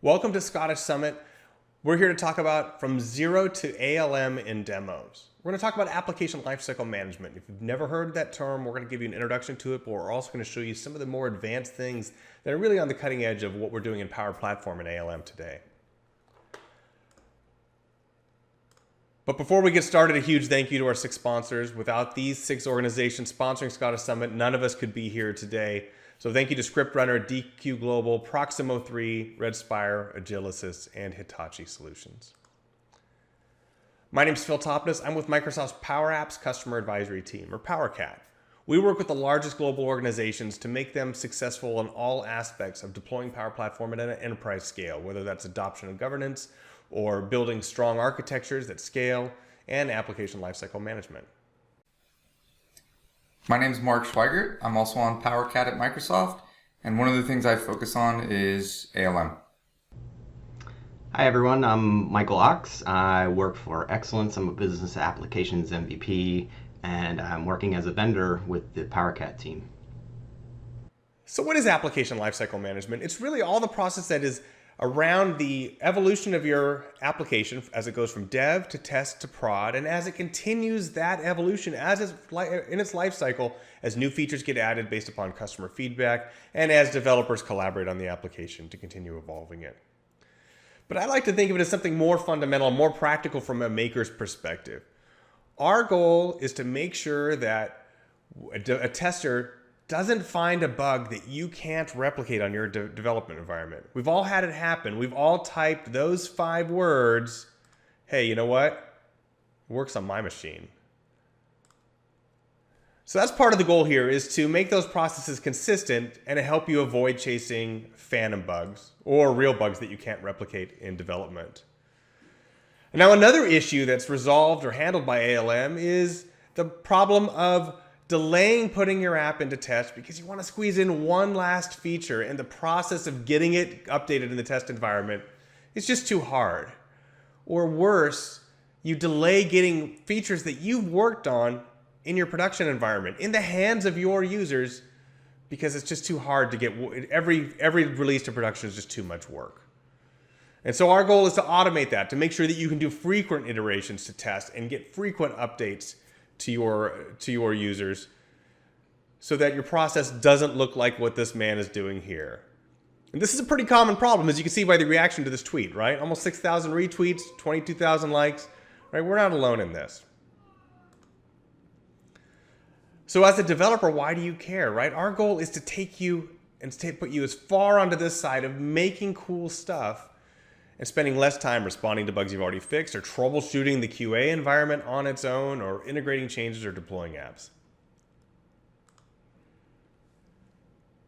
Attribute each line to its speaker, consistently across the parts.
Speaker 1: Welcome to Scottish Summit. We're here to talk about from zero to ALM in demos. We're going to talk about application lifecycle management. If you've never heard that term, we're going to give you an introduction to it, but we're also going to show you some of the more advanced things that are really on the cutting edge of what we're doing in Power Platform and ALM today. But before we get started, a huge thank you to our 6 sponsors. Without these 6 organizations sponsoring Scottish Summit, none of us could be here today. So thank you to ScriptRunner, DQ Global, Proximo 3, Redspire, Agilysys, and Hitachi Solutions. My name is Phil Topness. I'm with Microsoft's Power Apps Customer Advisory Team, or PowerCat. We work with the largest global organizations to make them successful in all aspects of deploying Power Platform at an enterprise scale, whether that's adoption and governance, or building strong architectures that scale, and application lifecycle management.
Speaker 2: My name is Mark Schweigert. I'm also on PowerCat at Microsoft, and one of the things I focus on is ALM.
Speaker 3: Hi everyone, I'm Michael Ochs. I work for Excellence. I'm a business applications MVP, and I'm working as a vendor with the PowerCat team.
Speaker 1: So what is application lifecycle management? It's really all the process that is around the evolution of your application as it goes from dev to test to prod, and as it continues that evolution as in its life cycle, as new features get added based upon customer feedback, and as developers collaborate on the application to continue evolving it. But I like to think of it as something more fundamental, more practical from a maker's perspective. Our goal is to make sure that a tester doesn't find a bug that you can't replicate on your development environment. We've all had it happen. We've all typed those 5 words. Hey, you know what? It works on my machine. So that's part of the goal here, is to make those processes consistent and to help you avoid chasing phantom bugs or real bugs that you can't replicate in development. Now, another issue that's resolved or handled by ALM is the problem of delaying putting your app into test because you want to squeeze in one last feature, and the process of getting it updated in the test environment is just too hard. Or worse, you delay getting features that you've worked on in your production environment in the hands of your users because it's just too hard to get. Every release to production is just too much work. And so our goal is to automate that, to make sure that you can do frequent iterations to test and get frequent updates to your users, so that your process doesn't look like what this man is doing here. And this is a pretty common problem, as you can see by the reaction to this tweet, right? Almost 6,000 retweets, 22,000 likes, right? We're not alone in this. So as a developer, why do you care, right? Our goal is to take you and put you as far onto this side of making cool stuff and spending less time responding to bugs you've already fixed, or troubleshooting the QA environment on its own, or integrating changes or deploying apps.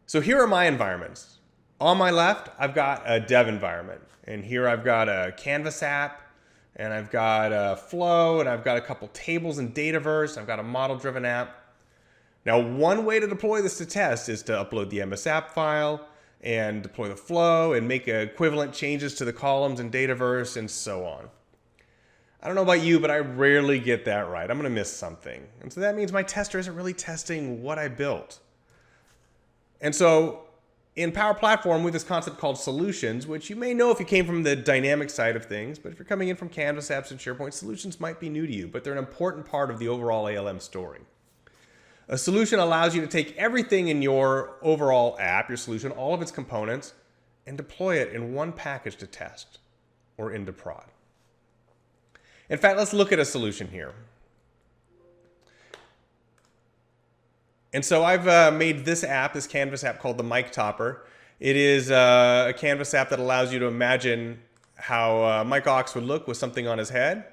Speaker 1: So here are my environments. On my left, I've got a dev environment. And here I've got a Canvas app, and I've got a Flow, and I've got a couple tables in Dataverse. I've got a model-driven app. Now, one way to deploy this to test is to upload the MS app file, and deploy the flow, and make equivalent changes to the columns in Dataverse, and so on. I don't know about you, but I rarely get that right. I'm going to miss something. And so that means my tester isn't really testing what I built. And so in Power Platform, we have this concept called Solutions, which you may know if you came from the dynamic side of things, but if you're coming in from Canvas apps and SharePoint, Solutions might be new to you, but they're an important part of the overall ALM story. A solution allows you to take everything in your overall app, your solution, all of its components, and deploy it in one package to test or into prod. In fact, let's look at a solution here. And so I've made this app, this Canvas app called the Mic Topper. It is a Canvas app that allows you to imagine how Mike Ochs would look with something on his head.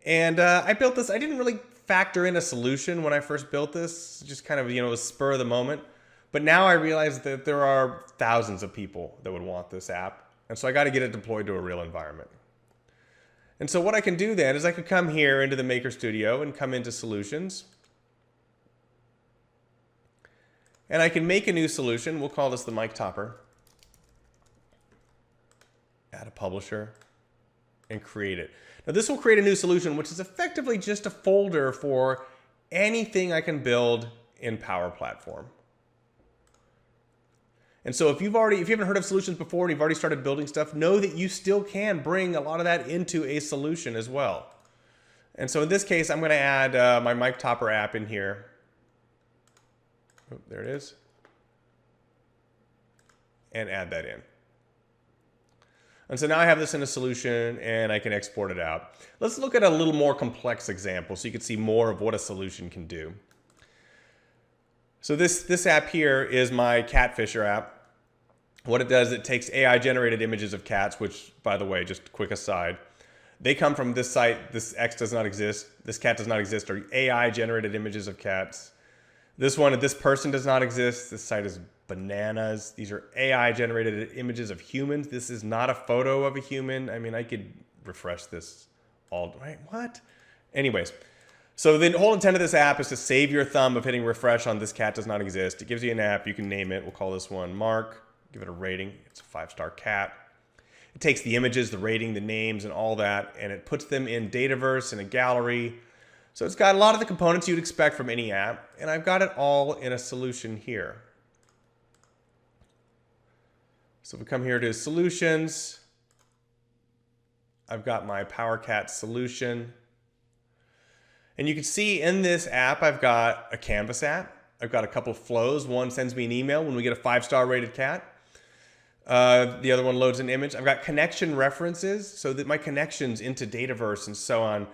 Speaker 1: And I built this. I didn't really factor in a solution when I first built this, just kind of, a spur of the moment. But now I realize that there are thousands of people that would want this app. And so I got to get it deployed to a real environment. And so what I can do then is I could come here into the Maker Studio and come into Solutions. And I can make a new solution. We'll call this the Mic Topper. Add a publisher and create it. Now this will create a new solution, which is effectively just a folder for anything I can build in Power Platform. And so if you haven't heard of solutions before and you've already started building stuff, know that you still can bring a lot of that into a solution as well. And so in this case, I'm going to add my Mic Topper app in here. Oh, there it is. And add that in. And so now I have this in a solution and I can export it out. Let's look at a little more complex example so you can see more of what a solution can do. So this app here is my Catfisher app. What it does, it takes AI generated images of cats, which, by the way, just a quick aside, they come from this site. This X does not exist. This cat does not exist, or AI generated images of cats. This person does not exist. This site is bananas. These are AI generated images of humans. This is not a photo of a human. I mean, I could refresh this all, right? What? Anyways, so the whole intent of this app is to save your thumb of hitting refresh on this cat does not exist. It gives you an app. You can name it. We'll call this one Mark. Give it a rating. It's a 5-star cat. It takes the images, the rating, the names, and all that, and it puts them in Dataverse in a gallery. So it's got a lot of the components you'd expect from any app, and I've got it all in a solution here. So if we come here to Solutions, I've got my PowerCat solution. And you can see in this app, I've got a Canvas app. I've got a couple of flows. One sends me an email when we get a 5-star rated cat. The other one loads an image. I've got connection references so that my connections into Dataverse and so on,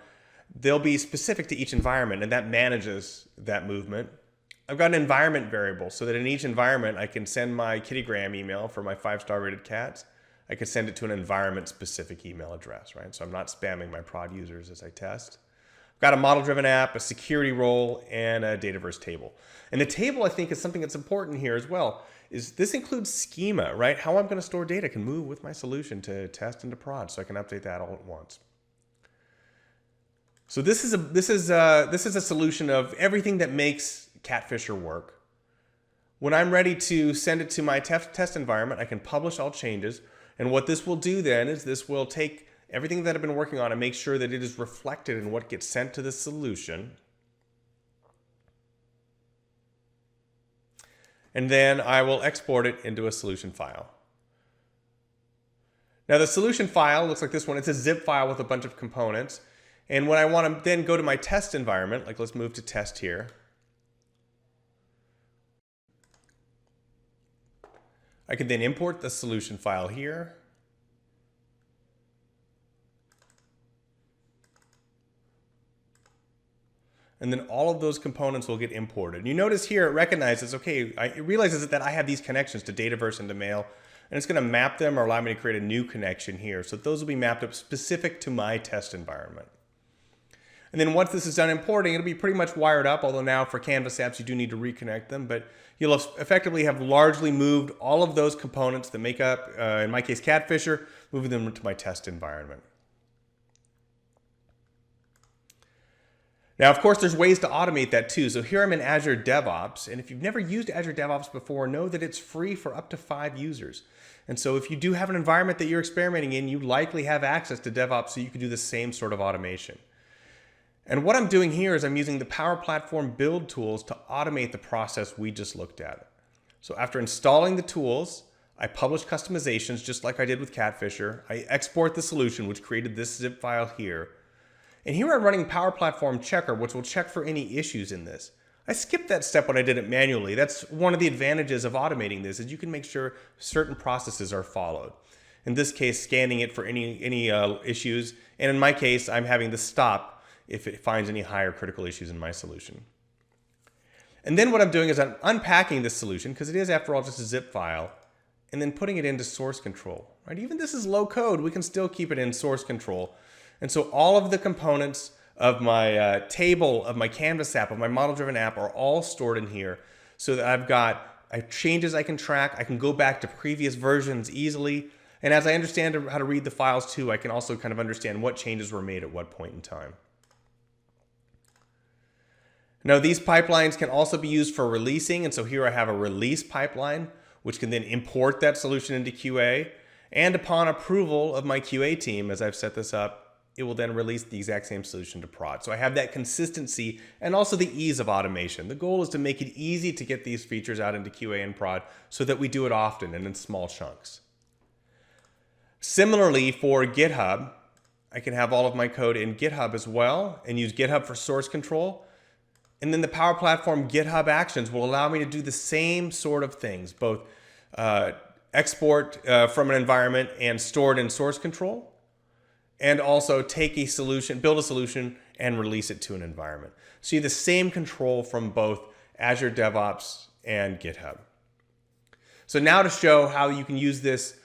Speaker 1: they'll be specific to each environment, and that manages that movement. I've got an environment variable so that in each environment, I can send my kittygram email for my 5-star rated cats. I can send it to an environment specific email address, right? So I'm not spamming my prod users as I test. I've got a model-driven app, a security role, and a Dataverse table. And the table, I think, is something that's important here as well. This includes schema, right? How I'm going to store data can move with my solution to test and to prod, so I can update that all at once. So this is a solution of everything that makes Catfisher work. When I'm ready to send it to my test environment, I can publish all changes. And what this will do then is this will take everything that I've been working on and make sure that it is reflected in what gets sent to the solution. And then I will export it into a solution file. Now the solution file looks like this one. It's a zip file with a bunch of components. And when I want to then go to my test environment, like let's move to test here. I can then import the solution file here. And then all of those components will get imported. And you notice here it recognizes, okay, it realizes that I have these connections to Dataverse and to Mail, and it's going to map them or allow me to create a new connection here. So those will be mapped up specific to my test environment. And then once this is done importing, it'll be pretty much wired up, although now for Canvas apps, you do need to reconnect them, but you'll effectively have largely moved all of those components that make up, in my case, Catfisher, moving them into my test environment. Now, of course, there's ways to automate that too. So here I'm in Azure DevOps, and if you've never used Azure DevOps before, know that it's free for up to 5 users. And so if you do have an environment that you're experimenting in, you likely have access to DevOps so you can do the same sort of automation. And what I'm doing here is I'm using the Power Platform build tools to automate the process we just looked at. So after installing the tools, I publish customizations just like I did with Catfisher. I export the solution, which created this zip file here. And here I'm running Power Platform Checker, which will check for any issues in this. I skipped that step when I did it manually. That's one of the advantages of automating this, is you can make sure certain processes are followed. In this case, scanning it for any issues. And in my case, I'm having to stop if it finds any higher critical issues in my solution. And then what I'm doing is I'm unpacking this solution, because it is, after all, just a zip file, and then putting it into source control. Right? Even this is low code, we can still keep it in source control. And so all of the components of my table, of my Canvas app, of my model-driven app are all stored in here, so that I've got changes I can track. I can go back to previous versions easily. And as I understand how to read the files too, I can also kind of understand what changes were made at what point in time. Now, these pipelines can also be used for releasing. And so here I have a release pipeline, which can then import that solution into QA. And upon approval of my QA team, as I've set this up, it will then release the exact same solution to prod. So I have that consistency and also the ease of automation. The goal is to make it easy to get these features out into QA and prod so that we do it often and in small chunks. Similarly, for GitHub, I can have all of my code in GitHub as well and use GitHub for source control. And then the Power Platform GitHub Actions will allow me to do the same sort of things, both export from an environment and store it in source control, and also take a solution, build a solution, and release it to an environment. So you have the same control from both Azure DevOps and GitHub. So now to show how you can use this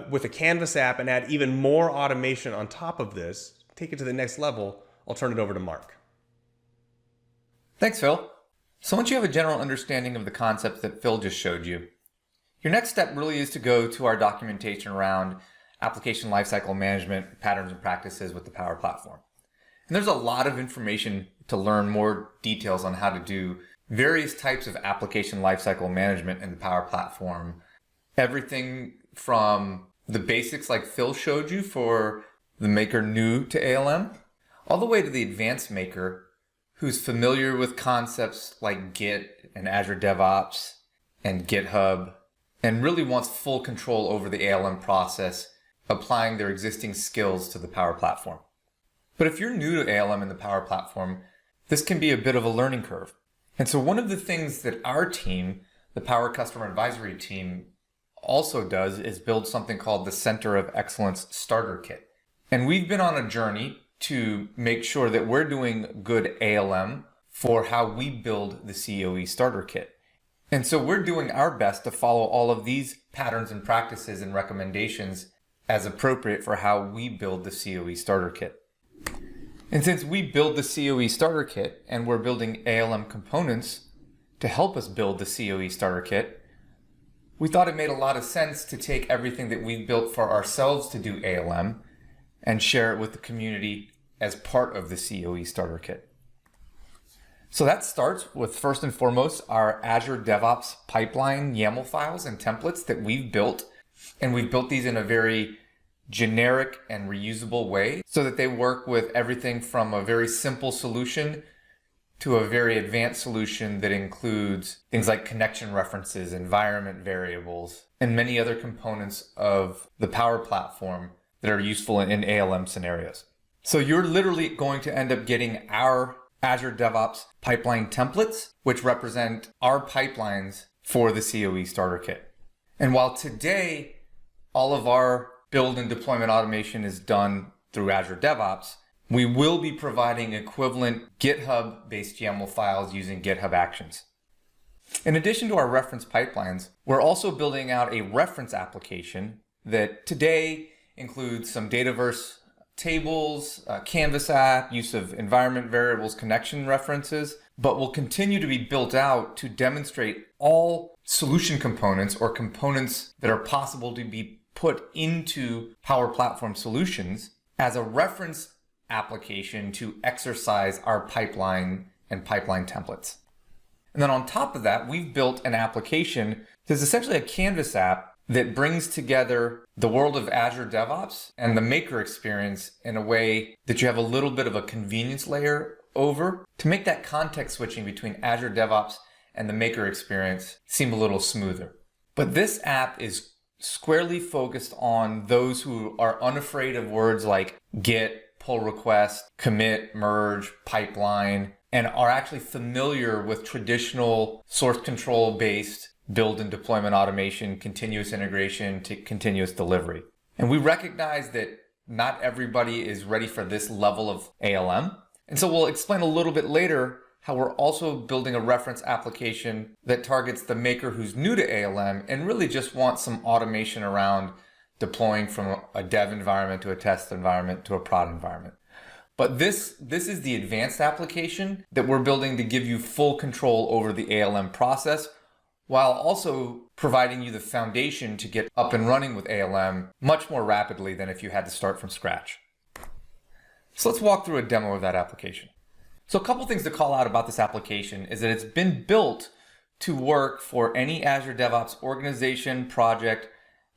Speaker 1: with a Canvas app and add even more automation on top of this, take it to the next level, I'll turn it over to Mark.
Speaker 2: Thanks, Phil. So once you have a general understanding of the concepts that Phil just showed you, your next step really is to go to our documentation around application lifecycle management, patterns and practices with the Power Platform. And there's a lot of information to learn more details on how to do various types of application lifecycle management in the Power Platform. Everything from the basics like Phil showed you for the maker new to ALM, all the way to the advanced maker who's familiar with concepts like Git and Azure DevOps and GitHub and really wants full control over the ALM process, applying their existing skills to the Power Platform. But if you're new to ALM in the Power Platform, this can be a bit of a learning curve. And so one of the things that our team, the Power Customer Advisory team, also does is build something called the Center of Excellence Starter Kit. And we've been on a journey to make sure that we're doing good ALM for how we build the COE Starter Kit. And so we're doing our best to follow all of these patterns and practices and recommendations as appropriate for how we build the COE Starter Kit. And since we build the COE Starter Kit and we're building ALM components to help us build the COE Starter Kit, we thought it made a lot of sense to take everything that we've built for ourselves to do ALM and share it with the community as part of the COE Starter Kit. So that starts with, first and foremost, our Azure DevOps pipeline YAML files and templates that we've built. And we've built these in a very generic and reusable way so that they work with everything from a very simple solution to a very advanced solution that includes things like connection references, environment variables, and many other components of the Power Platform that are useful in ALM scenarios. So you're literally going to end up getting our Azure DevOps pipeline templates, which represent our pipelines for the COE Starter Kit. And while today all of our build and deployment automation is done through Azure DevOps, we will be providing equivalent GitHub-based YAML files using GitHub Actions. In addition to our reference pipelines, we're also building out a reference application that today includes some Dataverse tables, Canvas app, use of environment variables, connection references, but will continue to be built out to demonstrate all solution components or components that are possible to be put into Power Platform solutions as a reference application to exercise our pipeline and pipeline templates. And then on top of that, we've built an application that's essentially a Canvas app that brings together the world of Azure DevOps and the maker experience in a way that you have a little bit of a convenience layer over to make that context switching between Azure DevOps and the maker experience seem a little smoother. But this app is squarely focused on those who are unafraid of words like Git, pull request, commit, merge, pipeline, and are actually familiar with traditional source control based build and deployment automation, continuous integration to continuous delivery. And we recognize that not everybody is ready for this level of ALM. And so we'll explain a little bit later how we're also building a reference application that targets the maker who's new to ALM and really just wants some automation around deploying from a dev environment to a test environment to a prod environment. But this is the advanced application that we're building to give you full control over the ALM process, while also providing you the foundation to get up and running with ALM much more rapidly than if you had to start from scratch. So let's walk through a demo of that application. So a couple things to call out about this application is that it's been built to work for any Azure DevOps organization, project,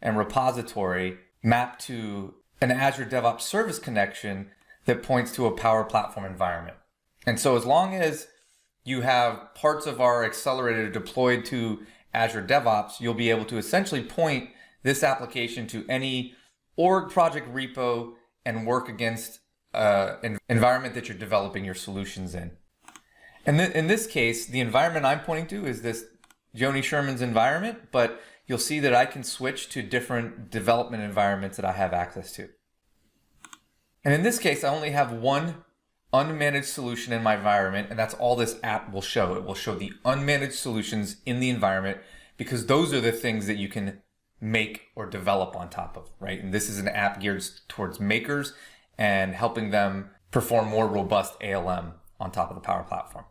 Speaker 2: and repository mapped to an Azure DevOps service connection that points to a Power Platform environment. And so as long as you have parts of our accelerator deployed to Azure DevOps, you'll be able to essentially point this application to any org project repo and work against an environment that you're developing your solutions in. And in this case, the environment I'm pointing to is this Joni Sherman's environment, but you'll see that I can switch to different development environments that I have access to. And in this case, I only have one unmanaged solution in my environment, and that's all this app will show. It will show the unmanaged solutions in the environment because those are the things that you can make or develop on top of, right? And this is an app geared towards makers and helping them perform more robust ALM on top of the Power Platform.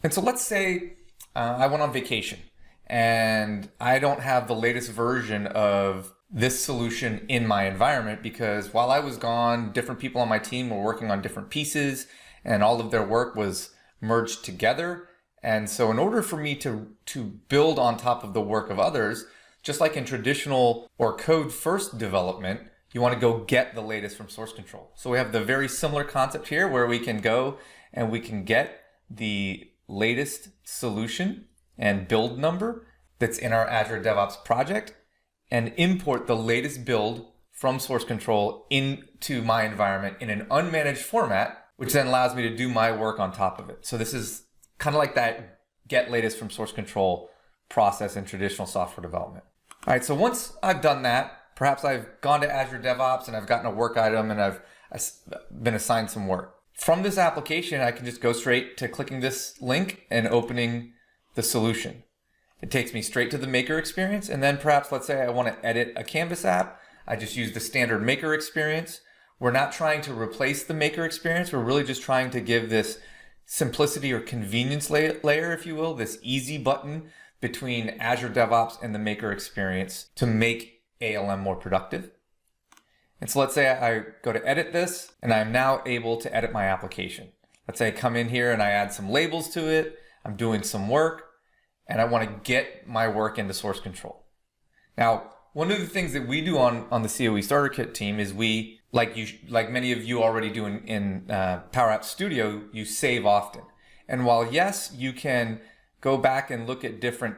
Speaker 2: And so let's say I went on vacation and I don't have the latest version of this solution in my environment because while I was gone, different people on my team were working on different pieces and all of their work was merged together. And so in order for me to build on top of the work of others, just like in traditional or code first development, you want to go get the latest from source control. So we have the very similar concept here where we can go and we can get the latest solution and build number that's in our Azure DevOps project and import the latest build from source control into my environment in an unmanaged format, which then allows me to do my work on top of it. So this is kind of like that get latest from source control process in traditional software development. All right, so once I've done that, perhaps I've gone to Azure DevOps and I've gotten a work item and I've been assigned some work. From this application, I can just go straight to clicking this link and opening the solution. It takes me straight to the maker experience. And then perhaps, let's say I want to edit a Canvas app. I just use the standard maker experience. We're not trying to replace the maker experience. We're really just trying to give this simplicity or convenience layer, if you will, this easy button between Azure DevOps and the maker experience to make ALM more productive. And so let's say I go to edit this and I'm now able to edit my application. Let's say I come in here and I add some labels to it. I'm doing some work and I want to get my work into source control. Now, one of the things that we do on the COE Starter Kit team is we, like many of you already do in Power Apps Studio, you save often. And while yes, you can go back and look at different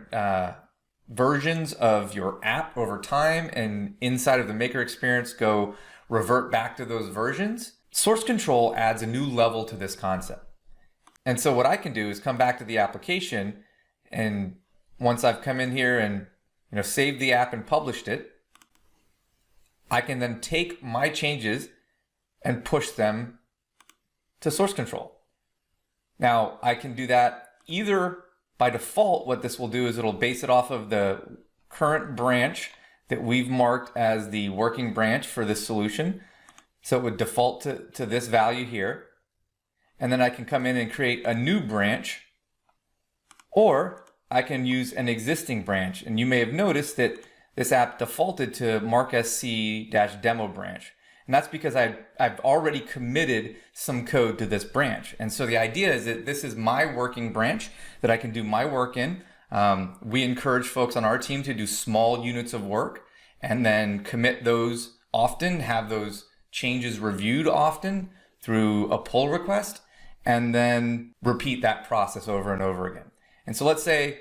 Speaker 2: versions of your app over time and inside of the maker experience go revert back to those versions, source control adds a new level to this concept. And so what I can do is come back to the application, and once I've come in here and saved the app and published it, I can then take my changes and push them to source control. Now I can do that either by default. What this will do is it'll base it off of the current branch that we've marked as the working branch for this solution. So it would default to this value here. And then I can come in and create a new branch, or I can use an existing branch. And you may have noticed that this app defaulted to marksc-demo branch. And that's because I've already committed some code to this branch. And so the idea is that this is my working branch that I can do my work in. We encourage folks on our team to do small units of work and then commit those often, have those changes reviewed often through a pull request, and then repeat that process over and over again. And so let's say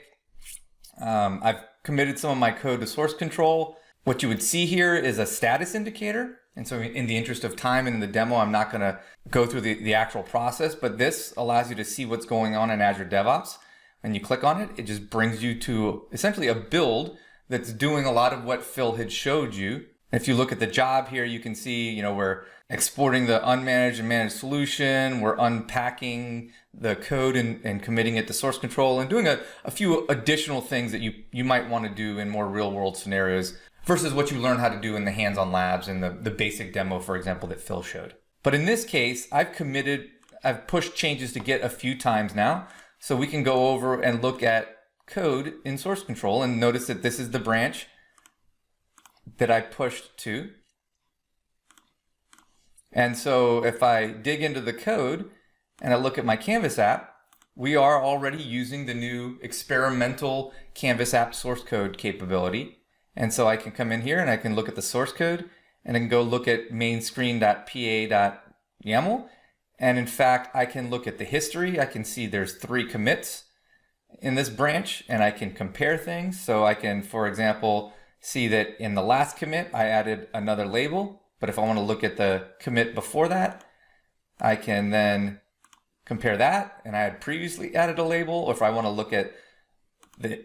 Speaker 2: I've committed some of my code to source control. What you would see here is a status indicator. And so in the interest of time and in the demo, I'm not going to go through the actual process, but this allows you to see what's going on in Azure DevOps. When you click on it, it just brings you to essentially a build that's doing a lot of what Phil had showed you. If you look at the job here, you can see, we're exporting the unmanaged and managed solution. We're unpacking the code and committing it to source control and doing a few additional things that you might want to do in more real world scenarios versus what you learn how to do in the hands-on labs and the basic demo, for example, that Phil showed. But in this case, I've pushed changes to Git a few times now. So we can go over and look at code in source control and notice that this is the branch that I pushed to. And so if I dig into the code and I look at my Canvas app, we are already using the new experimental Canvas app source code capability. And so I can come in here and I can look at the source code and I can go look at main screen.pa.yaml. And in fact, I can look at the history. I can see there's 3 commits in this branch, and I can compare things. So I can, for example, see that in the last commit, I added another label. But if I want to look at the commit before that, I can then compare that, and I had previously added a label. Or if I want to look at the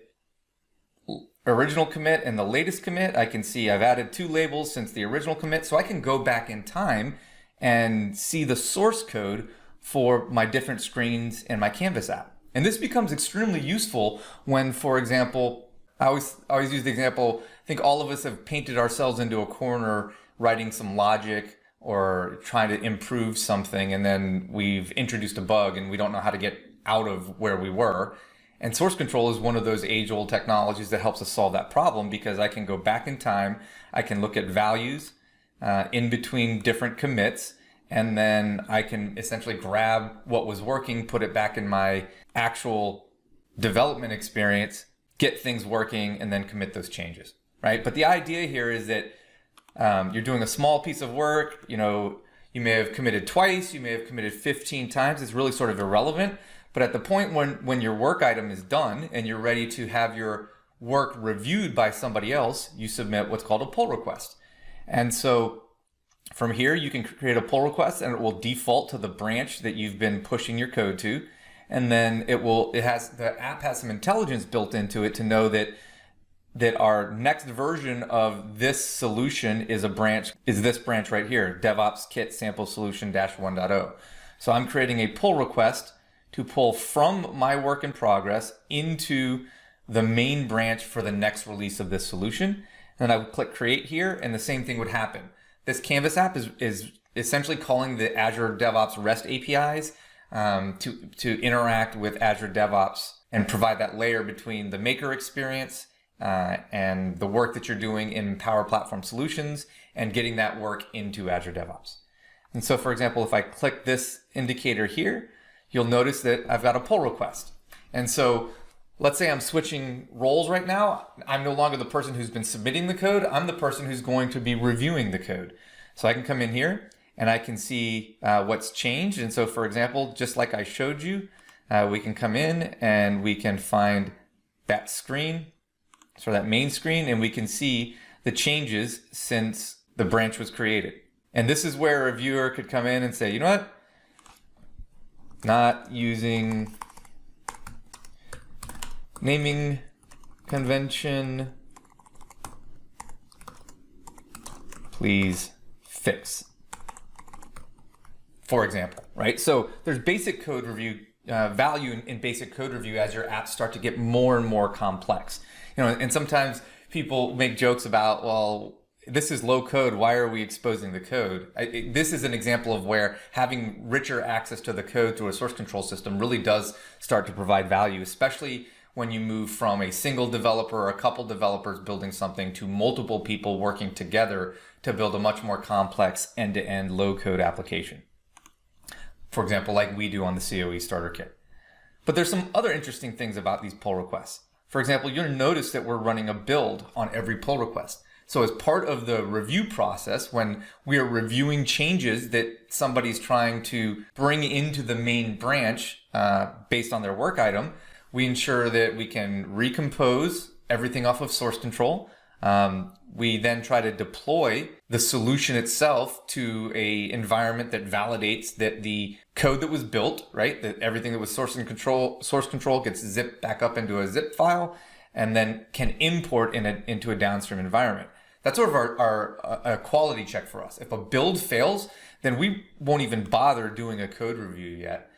Speaker 2: original commit and the latest commit, I can see I've added 2 labels since the original commit. So I can go back in time and see the source code for my different screens in my Canvas app. And this becomes extremely useful when, for example, I always use the example, I think all of us have painted ourselves into a corner writing some logic or trying to improve something, and then we've introduced a bug and we don't know how to get out of where we were. And source control is one of those age-old technologies that helps us solve that problem, because I can go back in time, I can look at values in between different commits, and then I can essentially grab what was working, put it back in my actual development experience, get things working, and then commit those changes, right? But the idea here is that you're doing a small piece of work, you may have committed twice, you may have committed 15 times, it's really sort of irrelevant. But at the point when your work item is done and you're ready to have your work reviewed by somebody else, you submit what's called a pull request. And so from here, you can create a pull request, and it will default to the branch that you've been pushing your code to. And then the app has some intelligence built into it to know that our next version of this solution is this branch right here, DevOps Kit Sample Solution -1.0. So I'm creating a pull request to pull from my work in progress into the main branch for the next release of this solution. And I would click create here, and the same thing would happen. This Canvas app is essentially calling the Azure DevOps REST APIs to interact with Azure DevOps and provide that layer between the maker experience and the work that you're doing in Power Platform Solutions and getting that work into Azure DevOps. And so, for example, if I click this indicator here, you'll notice that I've got a pull request. And so let's say I'm switching roles right now. I'm no longer the person who's been submitting the code. I'm the person who's going to be reviewing the code. So I can come in here and I can see what's changed. And so, for example, just like I showed you, we can come in and we can find that screen, so that main screen, and we can see the changes since the branch was created. And this is where a reviewer could come in and say, you know what? Not using naming convention, please fix, for example, right? So there's basic code review, value in basic code review as your apps start to get more and more complex. And sometimes people make jokes about, well, this is low code, why are we exposing the code? This is an example of where having richer access to the code through a source control system really does start to provide value, especially when you move from a single developer or a couple developers building something to multiple people working together to build a much more complex end-to-end low-code application. For example, like we do on the COE Starter Kit. But there's some other interesting things about these pull requests. For example, you'll notice that we're running a build on every pull request. So as part of the review process, when we are reviewing changes that somebody's trying to bring into the main branch based on their work item, we ensure that we can recompose everything off of source control. We then try to deploy the solution itself to a environment that validates that the code that was built, right, that everything that was source control gets zipped back up into a zip file and then can import into a downstream environment. That's sort of our quality check for us. If a build fails, then we won't even bother doing a code review yet.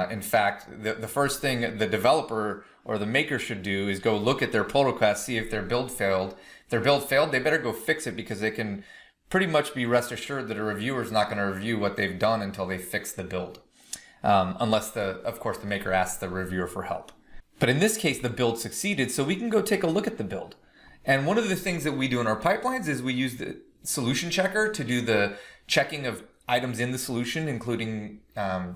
Speaker 2: In fact, the first thing the developer or the maker should do is go look at their pull request, see if their build failed. If their build failed, they better go fix it, because they can pretty much be rest assured that a reviewer is not going to review what they've done until they fix the build. Unless, of course, the maker asks the reviewer for help. But in this case, the build succeeded, so we can go take a look at the build. And one of the things that we do in our pipelines is we use the solution checker to do the checking of items in the solution, including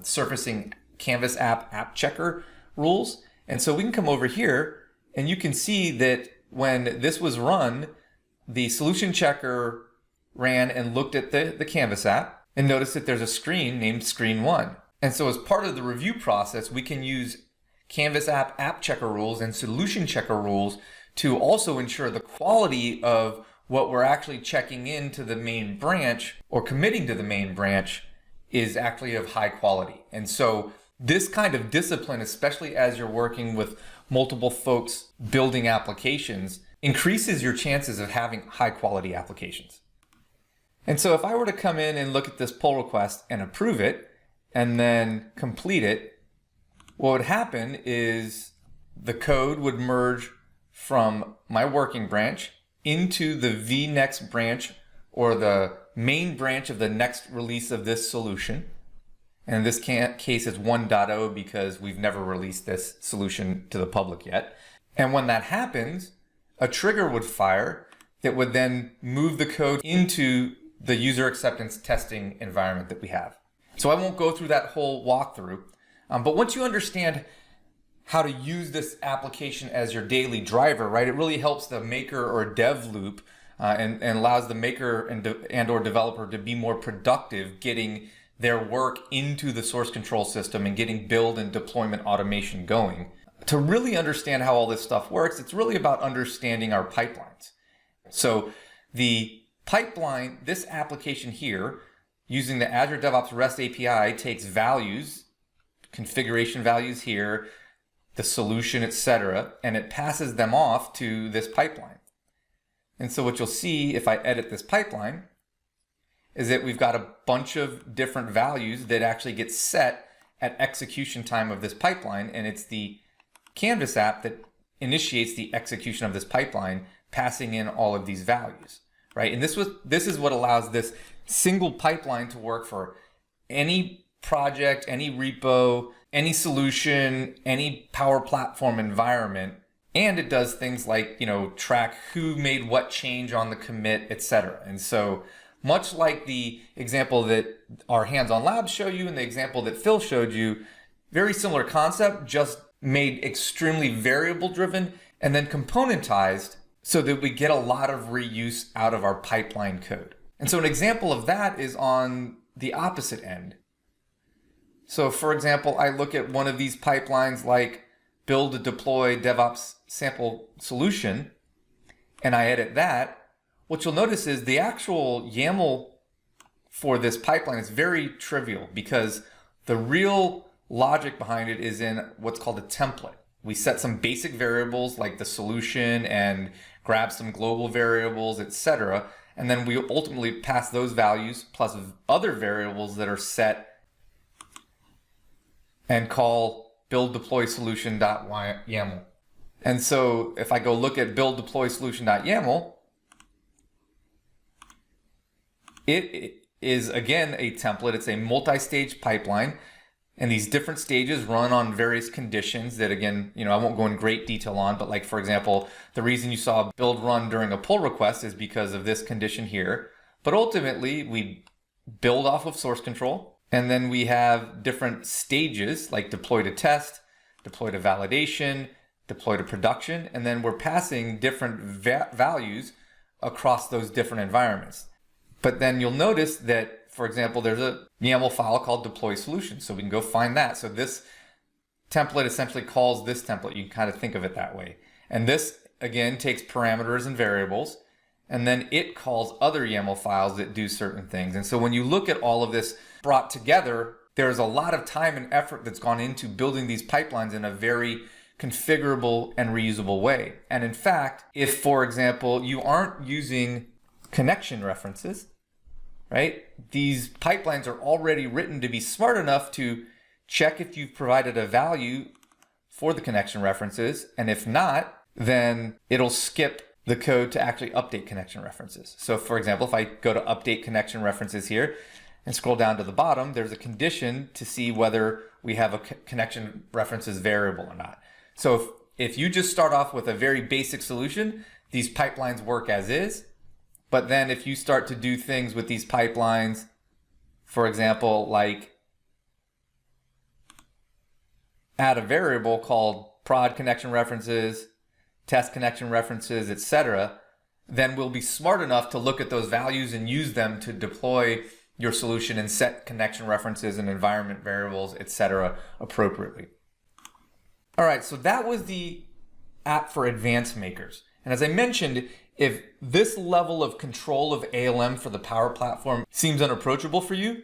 Speaker 2: surfacing Canvas app checker rules. And so we can come over here and you can see that when this was run, the solution checker ran and looked at the Canvas app and noticed that there's a screen named Screen 1. And so as part of the review process, we can use Canvas app checker rules and solution checker rules to also ensure the quality of what we're actually checking into the main branch or committing to the main branch is actually of high quality. And so this kind of discipline, especially as you're working with multiple folks building applications, increases your chances of having high quality applications. And so if I were to come in and look at this pull request and approve it and then complete it, what would happen is the code would merge from my working branch into the vNext branch or the main branch of the next release of this solution. And in this case, it's 1.0 because we've never released this solution to the public yet. And when that happens, a trigger would fire that would then move the code into the user acceptance testing environment that we have. So I won't go through that whole walkthrough, but once you understand how to use this application as your daily driver, right, it really helps the maker or dev loop and allows the maker and or developer to be more productive getting their work into the source control system and getting build and deployment automation going. To really understand how all this stuff works, it's really about understanding our pipelines. So the pipeline, this application here, using the Azure DevOps REST API, takes values, configuration values here, the solution, etc., and it passes them off to this pipeline. And so what you'll see if I edit this pipeline is that we've got a bunch of different values that actually get set at execution time of this pipeline, and it's the Canvas app that initiates the execution of this pipeline, passing in all of these values, right? And this is what allows this single pipeline to work for any project, any repo, any solution, any Power Platform environment. And it does things like, track who made what change on the commit, etc. And so much like the example that our hands-on labs show you and the example that Phil showed you, very similar concept, just made extremely variable driven and then componentized so that we get a lot of reuse out of our pipeline code. And so an example of that is on the opposite end. So for example, I look at one of these pipelines like build to deploy DevOps sample solution, and I edit that. What you'll notice is the actual YAML for this pipeline is very trivial because the real logic behind it is in what's called a template. We set some basic variables like the solution and grab some global variables, etc. And then we ultimately pass those values plus other variables that are set and call build deploy solution.yaml. And so if I go look at build deploy solution.yaml, it is again a template. It's a multi-stage pipeline, and these different stages run on various conditions that, again, I won't go in great detail on, but like, for example, the reason you saw build run during a pull request is because of this condition here. But ultimately, we build off of source control, and then we have different stages like deploy to test, deploy to validation, deploy to production, and then we're passing different values across those different environments. But then you'll notice that, for example, there's a YAML file called deploy solution, so we can go find that. So this template essentially calls this template. You can kind of think of it that way. And this, again, takes parameters and variables, and then it calls other YAML files that do certain things. And so when you look at all of this brought together, there's a lot of time and effort that's gone into building these pipelines in a very configurable and reusable way. And in fact, if, for example, you aren't using connection references, right? These pipelines are already written to be smart enough to check if you've provided a value for the connection references. And if not, then it'll skip the code to actually update connection references. So for example, if I go to update connection references here and scroll down to the bottom, there's a condition to see whether we have a connection references variable or not. So if you just start off with a very basic solution, these pipelines work as is. But then if you start to do things with these pipelines, for example, like add a variable called prod connection references, test connection references, etc., then we'll be smart enough to look at those values and use them to deploy your solution and set connection references and environment variables, etc. appropriately. All right, so that was the app for advanced makers. And as I mentioned, if this level of control of ALM for the Power Platform seems unapproachable for you,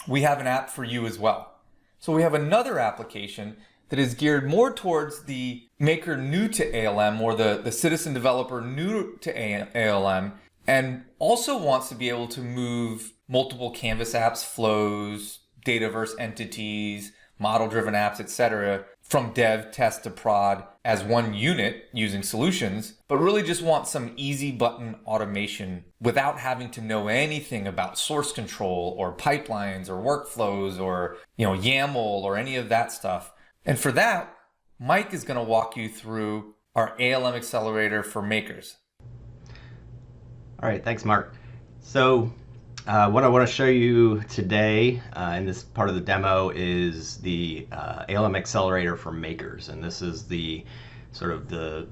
Speaker 2: we have an app for you as well. So we have another application that is geared more towards the maker new to ALM, or the citizen developer new to ALM, and also wants to be able to move multiple Canvas apps, flows, Dataverse entities, model-driven apps, etc., from dev, test to prod as one unit using solutions, but really just want some easy button automation without having to know anything about source control or pipelines or workflows or YAML or any of that stuff. And for that, Mike is going to walk you through our Alm Accelerator for makers.
Speaker 3: All right, thanks, Mark. So what I want to show you today in this part of the demo is the Alm Accelerator for makers. And this is the sort of the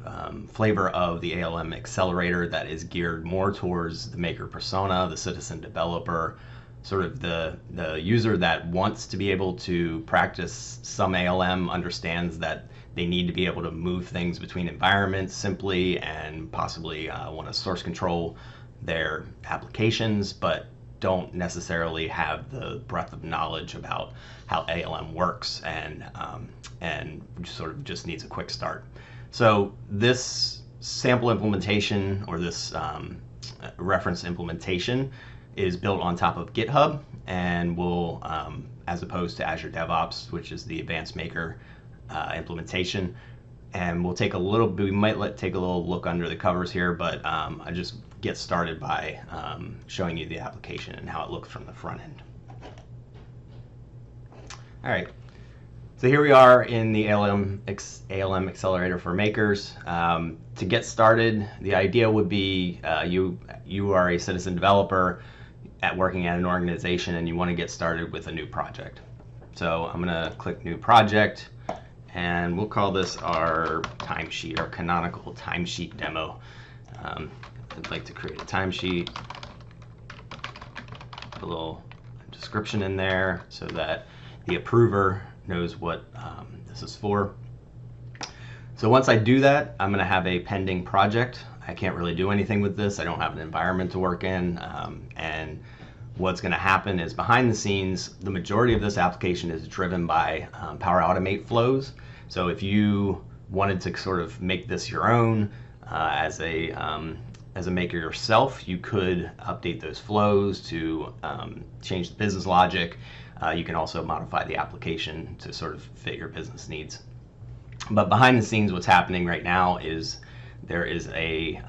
Speaker 3: flavor of the Alm Accelerator that is geared more towards the maker persona, the citizen developer, sort of the user that wants to be able to practice some ALM, understands that they need to be able to move things between environments simply and possibly want to source control their applications, but don't necessarily have the breadth of knowledge about how ALM works and sort of just needs a quick start. So this sample implementation, or this reference implementation, is built on top of GitHub and will, as opposed to Azure DevOps, which is the advanced maker implementation. And we'll take a little bit, we might take a little look under the covers here, but I just get started by showing you the application and how it looks from the front end. All right, so here we are in the Alm Accelerator for makers. To get started, the idea would be you are a citizen developer working at an organization and you want to get started with a new project. So I'm going to click New Project, and we'll call this our timesheet, our canonical timesheet demo. I'd like to create a timesheet, a little description in there so that the approver knows what this is for. So once I do that, I'm going to have a pending project. I can't really do anything with this. I don't have an environment to work in. And what's going to happen is, behind the scenes, the majority of this application is driven by Power Automate flows. So if you wanted to sort of make this your own as a maker yourself, you could update those flows to change the business logic. You can also modify the application to sort of fit your business needs. But behind the scenes, what's happening right now is there is a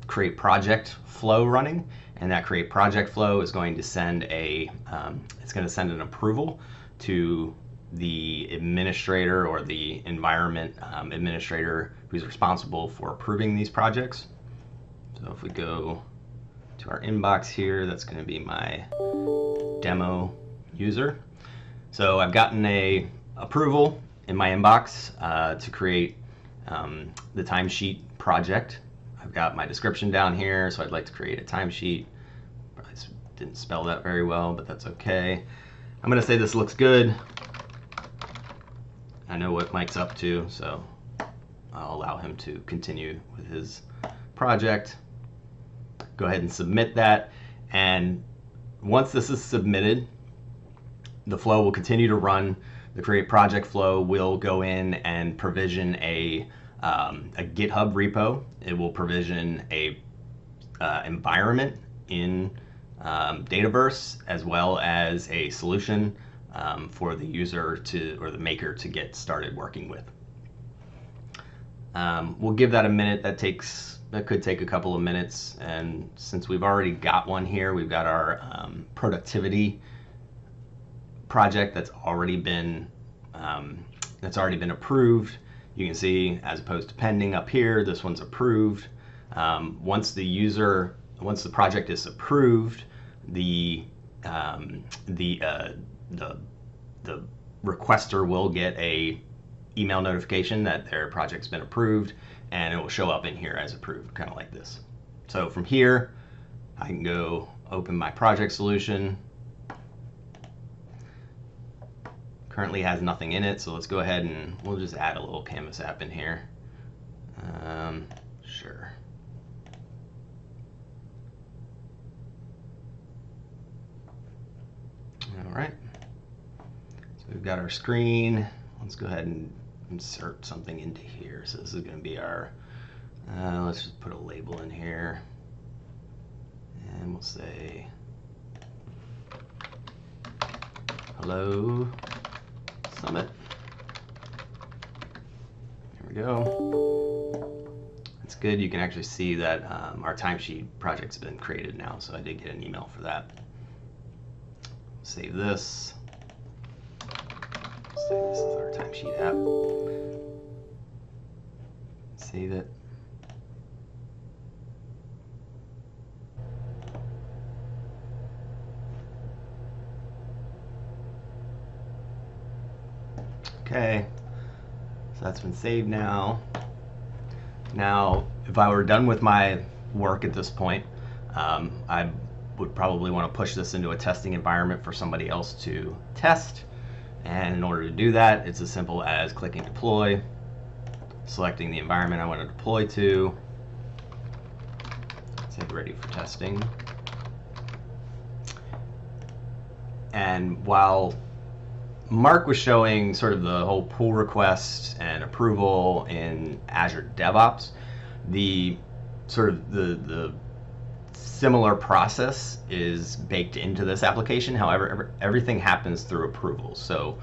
Speaker 3: create project flow running, and that create project flow is going to send an approval to the administrator or the environment administrator who's responsible for approving these projects. So if we go to our inbox here, that's going to be my demo user. So I've gotten a approval in my inbox to create the timesheet project. I've got my description down here, so I'd like to create a timesheet. Probably didn't spell that very well, but that's okay. I'm going to say this looks good. I know what Mike's up to, so I'll allow him to continue with his project. Go ahead and submit that, and once this is submitted, the flow will continue to run. The create project flow will go in and provision a GitHub repo. It will provision a environment in Dataverse, as well as a solution for the user or the maker to get started working with. We'll give that a minute. That could take a couple of minutes, and since we've already got one here, we've got our productivity project that's already been approved. You can see, as opposed to pending up here, this one's approved. Once the project is approved, the requester will get a email notification that their project's been approved, and it will show up in here as approved, kind of like this. So from here, I can go open my project solution. Currently has nothing in it, so let's go ahead and we'll just add a little Canvas app in here. Sure. All right. So we've got our screen. Let's go ahead and insert something into here. So this is going to be our, let's just put a label in here. And we'll say, hello, Summit. There we go. It's good. You can actually see that our timesheet project's been created now. So I did get an email for that. Save this. Say this is our timesheet app. Save it. Okay, so that's been saved now. Now, if I were done with my work at this point, I would probably want to push this into a testing environment for somebody else to test. And in order to do that, it's as simple as clicking deploy, selecting the environment I want to deploy to, say ready for testing. And while Mark was showing sort of the whole pull request and approval in Azure DevOps, the sort of the similar process is baked into this application. However, everything happens through approvals. So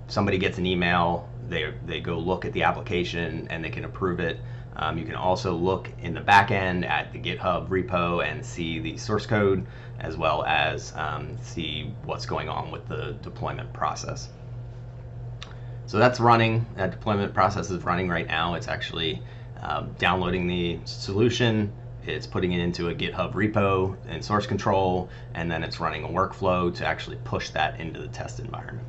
Speaker 3: somebody gets an email, they go look at the application and they can approve it. You can also look in the back end at the GitHub repo and see the source code, as well as see what's going on with the deployment process. So that's running. That deployment process is running right now. It's actually downloading the solution. It's putting it into a GitHub repo and source control, and then it's running a workflow to actually push that into the test environment.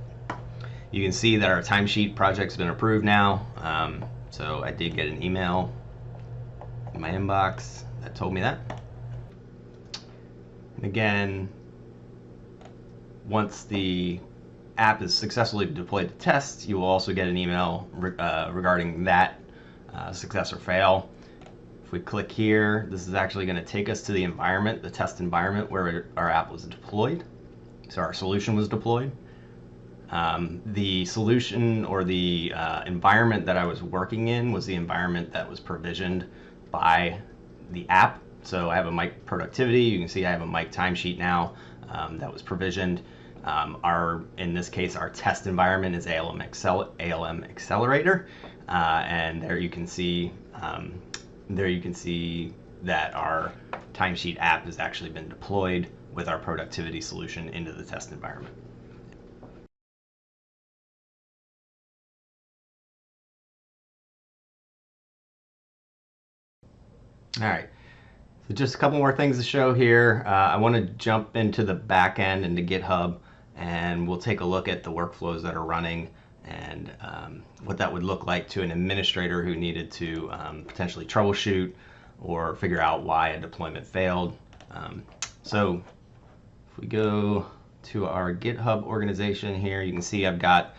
Speaker 3: You can see that our timesheet project's been approved now. So I did get an email in my inbox that told me that. And again, once the app is successfully deployed to test, you will also get an email regarding that success or fail. If we click here, this is actually going to take us to the environment, the test environment where our app was deployed. So our solution was deployed. The solution or the environment that I was working in was the environment that was provisioned by the app. So I have a mic productivity. You can see I have a mic timesheet now that was provisioned. In this case, our test environment is Alm Accelerator, and there you can see that our timesheet app has actually been deployed with our productivity solution into the test environment. All right, so just a couple more things to show here. I want to jump into the back end, into GitHub, and we'll take a look at the workflows that are running and what that would look like to an administrator who needed to potentially troubleshoot or figure out why a deployment failed. So if we go to our GitHub organization here, you can see I've got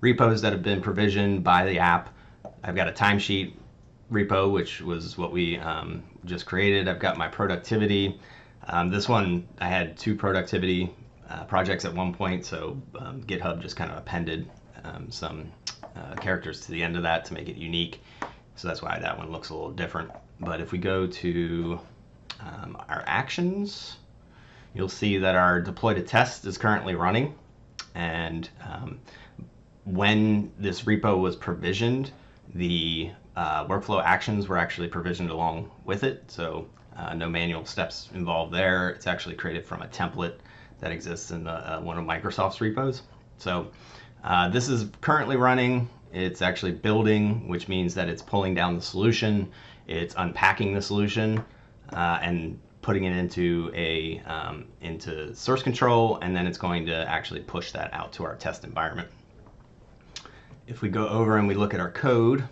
Speaker 3: repos that have been provisioned by the app. I've got a timesheet repo, which was what we just created. I've got my productivity. This one, I had 2 productivity projects at one point, so GitHub just kind of appended some characters to the end of that to make it unique. So that's why that one looks a little different. But if we go to our actions, you'll see that our deploy to test is currently running. And when this repo was provisioned, the workflow actions were actually provisioned along with it. So no manual steps involved there. It's actually created from a template that exists in one of Microsoft's repos. So this is currently running. It's actually building, which means that it's pulling down the solution. It's unpacking the solution and putting it into source control, and then it's going to actually push that out to our test environment. If we go over and we look at our code,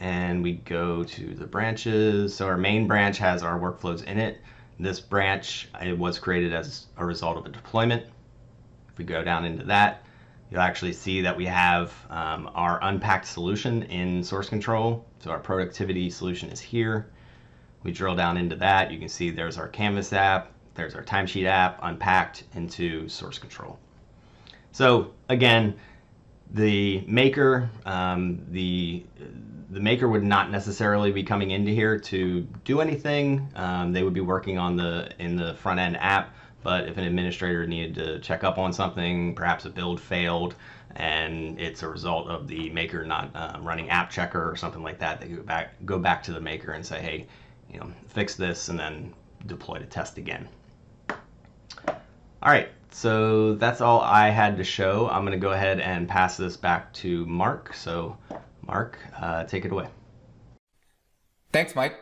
Speaker 3: and we go to the branches. So our main branch has our workflows in it. This branch, it was created as a result of a deployment. If we go down into that, you'll actually see that we have our unpacked solution in source control. So our productivity solution is here. We drill down into that. You can see there's our Canvas app, there's our Timesheet app unpacked into source control. So again, the maker, the maker would not necessarily be coming into here to do anything. They would be working on in the front end app. But if an administrator needed to check up on something, perhaps a build failed, and it's a result of the maker not running app checker or something like that, they go back to the maker and say, hey, fix this, and then deploy to test again. All right, so that's all I had to show. I'm going to go ahead and pass this back to Mark. So, Mark, take it away.
Speaker 2: Thanks, Mike.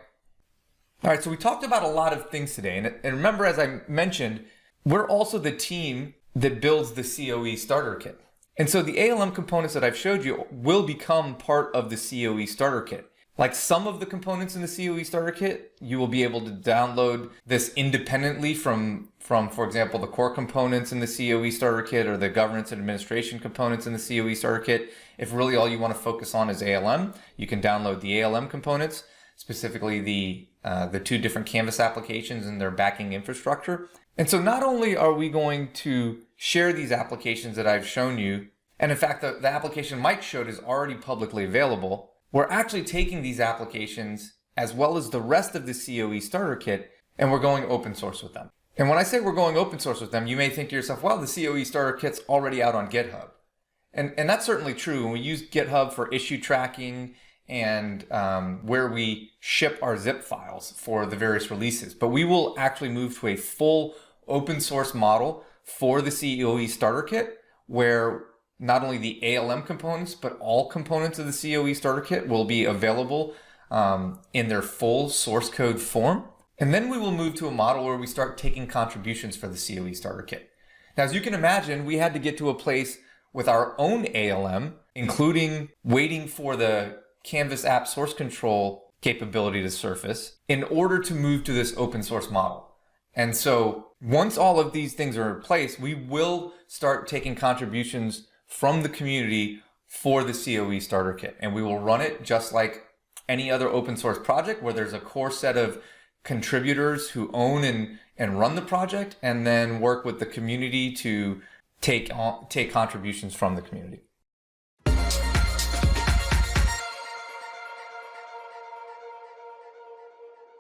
Speaker 2: All right, so we talked about a lot of things today. And remember, as I mentioned, we're also the team that builds the COE starter kit. And so the ALM components that I've showed you will become part of the COE starter kit. Like some of the components in the COE starter kit, you will be able to download this independently from, for example, the core components in the COE starter kit or the governance and administration components in the COE starter kit. If really all you want to focus on is ALM, you can download the ALM components, specifically the 2 different Canvas applications and their backing infrastructure. And so not only are we going to share these applications that I've shown you, and in fact, the application Mike showed is already publicly available, we're actually taking these applications as well as the rest of the COE starter kit, and we're going open source with them. And when I say we're going open source with them, you may think to yourself, well, the COE starter kit's already out on GitHub. And that's certainly true. And we use GitHub for issue tracking and where we ship our zip files for the various releases. But we will actually move to a full open source model for the COE starter kit, where not only the ALM components, but all components of the COE starter kit will be available in their full source code form. And then we will move to a model where we start taking contributions for the COE starter kit. Now, as you can imagine, we had to get to a place with our own ALM, including waiting for the Canvas app source control capability to surface in order to move to this open source model. And so once all of these things are in place, we will start taking contributions from the community for the COE starter kit. And we will run it just like any other open source project where there's a core set of contributors who own and run the project, and then work with the community to take contributions from the community.